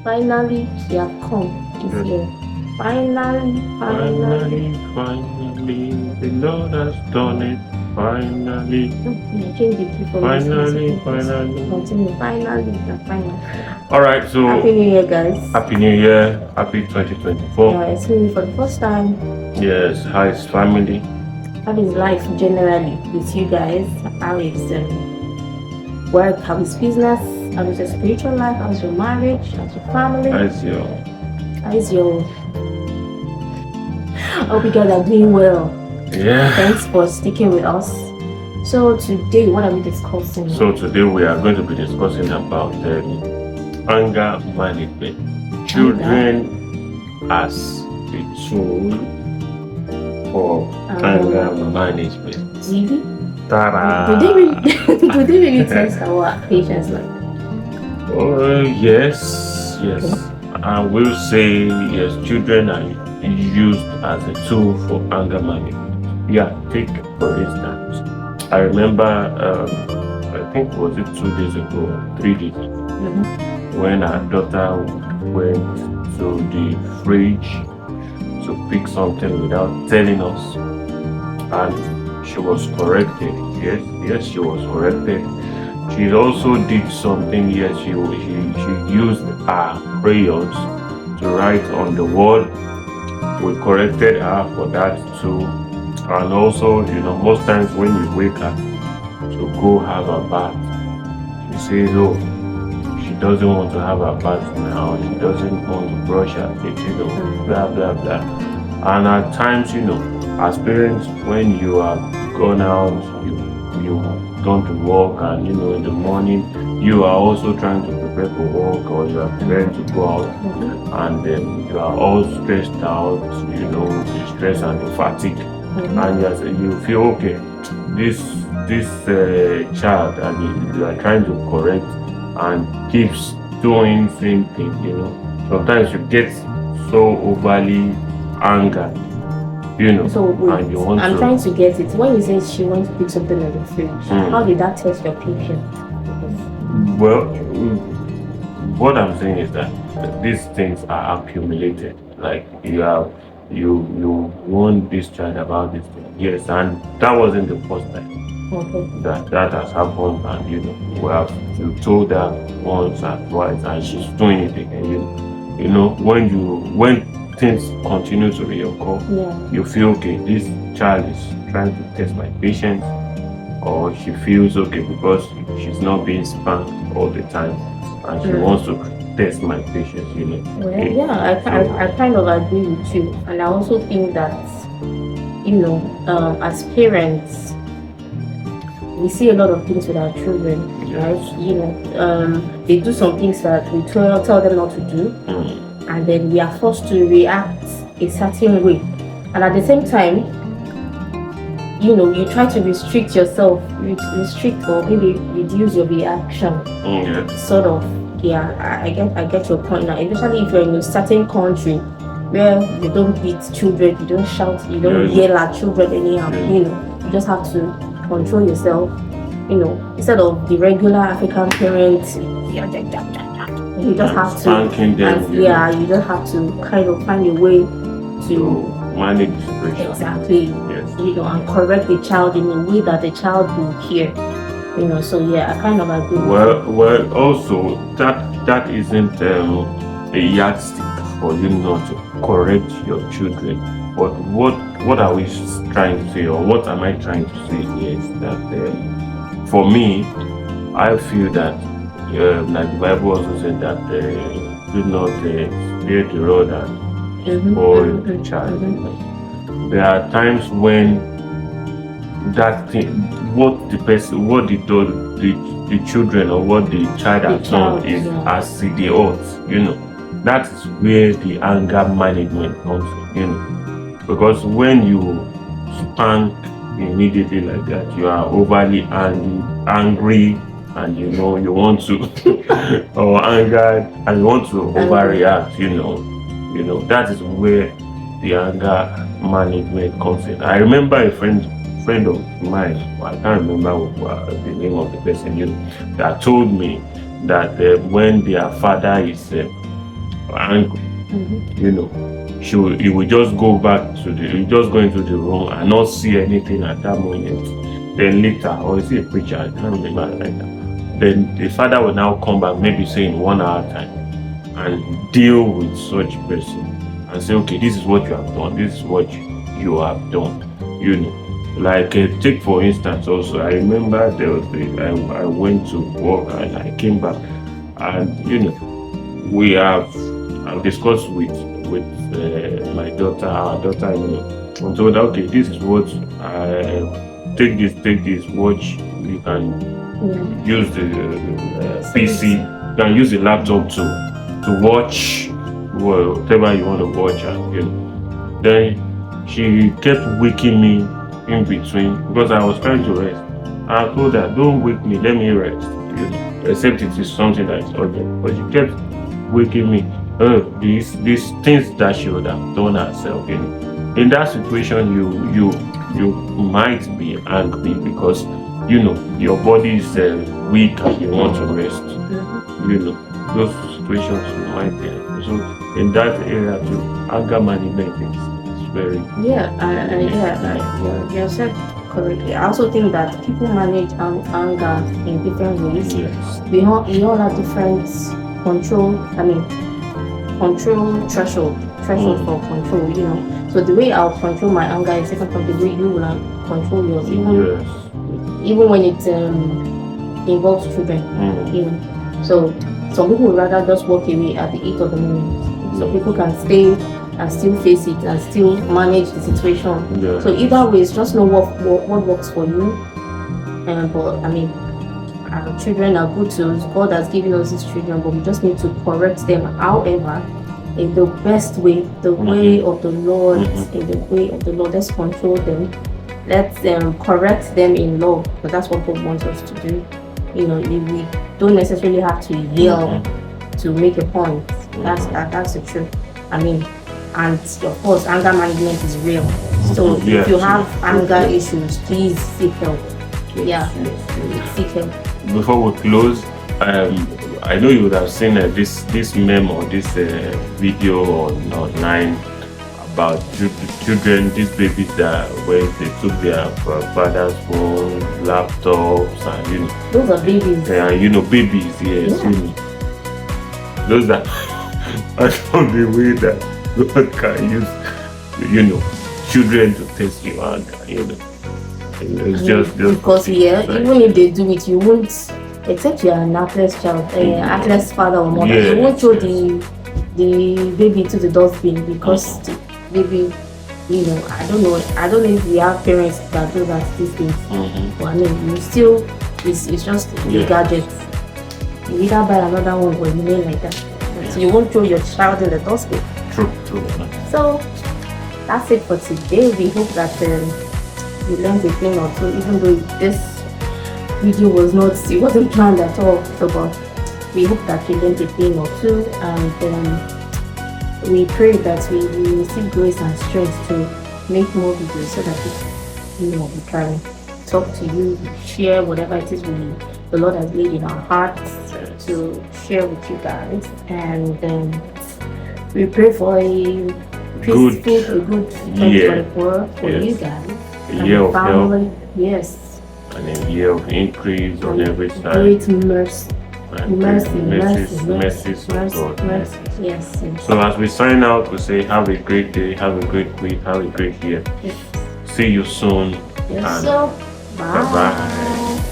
Finally, she have come this year. Finally, The Lord has done it. Finally. Change the key for Finally. Continue. Finally. All right, so Happy New Year, guys. Happy New Year. Happy 2024. Yeah, it's me for the first time. Yes, how is family? How is life generally with you guys? How is work? How is business? How is your spiritual life? How's your marriage? How's your family? How's your I hope you guys are doing well. Yeah. Thanks for sticking with us. So today, what are we discussing? So today we are going to be discussing about anger management. Children as a tool for anger management. Really? Ta-da! Do they really test our patience like? Yes. Okay. I will say yes, children are used as a tool for anger management. Yeah, take for instance, I remember, I think was it 2 days ago, 3 days ago, when our daughter went to the fridge to pick something without telling us, and she was corrected. Yes, she was corrected. She also did something. Yes, she used her crayons to write on the wall. We corrected her for that too. And also, most times when you wake up to go have a bath, she says, oh, she doesn't want to have a bath now. She doesn't want to brush her teeth, blah, blah, blah. And at times, as parents, when you are gone out, you gone to work, and in the morning you are also trying to prepare for work, or you are preparing to go out, and then you are all stressed out, the stress and the fatigue, and you feel okay, this child, and you are trying to correct and keeps doing same thing. Sometimes you get so overly angered, So wait, and you want I'm trying to get it. When you say she wants to pick something in the fridge, how did that test your patience? Well, what I'm saying is that these things are accumulated. Like you warned this child about this thing. Yes, and that wasn't the first time that has happened, and we have told her once and twice, and she's doing it again. When things continue to reoccur, you feel okay, this child is trying to test my patience, or she feels okay because she's not being spanked all the time, and she wants to test my patience. I kind of agree with you, and I also think that as parents, we see a lot of things with our children, right? They do some things that we tell them not to do, and then we are forced to react a certain way, and at the same time, you try to restrict yourself, restrict or maybe reduce your reaction. Sort of, I get your point now. Especially if you're in a certain country where you don't beat children, you don't shout, you don't yell at children anyhow. You just have to control yourself. Instead of the regular African parents, you just have to spanking them. You just have to kind of find a way to manage the situation. Exactly. Yes. And correct the child in a way that the child will hear. So I kind of agree. Well, also that isn't a yardstick for you not to correct your children. But what are we trying to say, or what am I trying to say here is that for me, I feel that like the Bible also said that do not spare the rod and spoil the child. There are times when that thing, what the children or what the child has done is as they ought, that is where the anger management comes in, because when you spank immediately like that, you are overly angry, and you want to or angered, and you want to overreact, that is where the anger management comes in. I remember a friend of mine, I can't remember the name of the person, that told me that when their father is angry, he will just go back to he just go into the room and not see anything at that moment. Then later, or is he a preacher? I can't remember right now. Then the father will now come back, maybe say in 1 hour time, and deal with such person and say, okay, this is what you have done, this is what you have done. Like take for instance also, I remember there was I went to work and I came back, and I've discussed with my daughter, our daughter, and told her, okay, this is what take this, watch, you can use the PC, you can use the laptop to watch whatever you want to watch, and then she kept waking me in between because I was trying to rest. I told her, don't wake me, let me rest, except it is something that is urgent. But she kept waking me. These things that she would have done herself. In that situation, you might be angry because your body is weak and you want to rest. Those situations you might be angry. So in that area too, anger management is very you have said correctly. I also think that people manage anger in different ways. Yes. We all have different control threshold for control, So the way I'll control my anger is different from the way you will control yours, even when it involves children, So some people would rather just walk away at the heat of the moment. Some people can stay and still face it and still manage the situation. So either way, it's just know what works for you. But our children are good tools. God has given us these children, but we just need to correct them. However, in the best way, the way of the Lord, in the way of the Lord, let's control them. Let's correct them in love, because that's what God wants us to do. We don't necessarily have to yell to make a point. That's the truth. And of course, anger management is real. So if you have anger issues, please seek help. Seek help. Before we close, I know you would have seen this meme or this video online about children, these babies that where they took their father's phones, laptops, and those are babies. Babies, yes. Those that are from the way that God can use, children to test you anger, It's just because even if they do it, you won't, except you're an artless child, artless father or mother, you won't throw the baby to the dustbin because the baby, I don't know if we have parents that do that these days. But you still, it's just a gadget. You either buy another one or you remain like that. So you won't throw your child in the dustbin. True. So that's it for today. We hope that you learned a thing or two, even though this video wasn't planned at all. But we hope that you learned a thing or two, and we pray that we receive grace and strength to make more videos so that we can talk to you, share whatever it is the Lord has laid in our hearts to share with you guys, and we pray for a good 2024 for you guys. A year of family, health. Yes. And a year of increase on every side. Great mercy. Mercy. Yes. So as we sign out, we say have a great day, have a great week, have a great year. Yes. See you soon. Yes, so bye. Bye.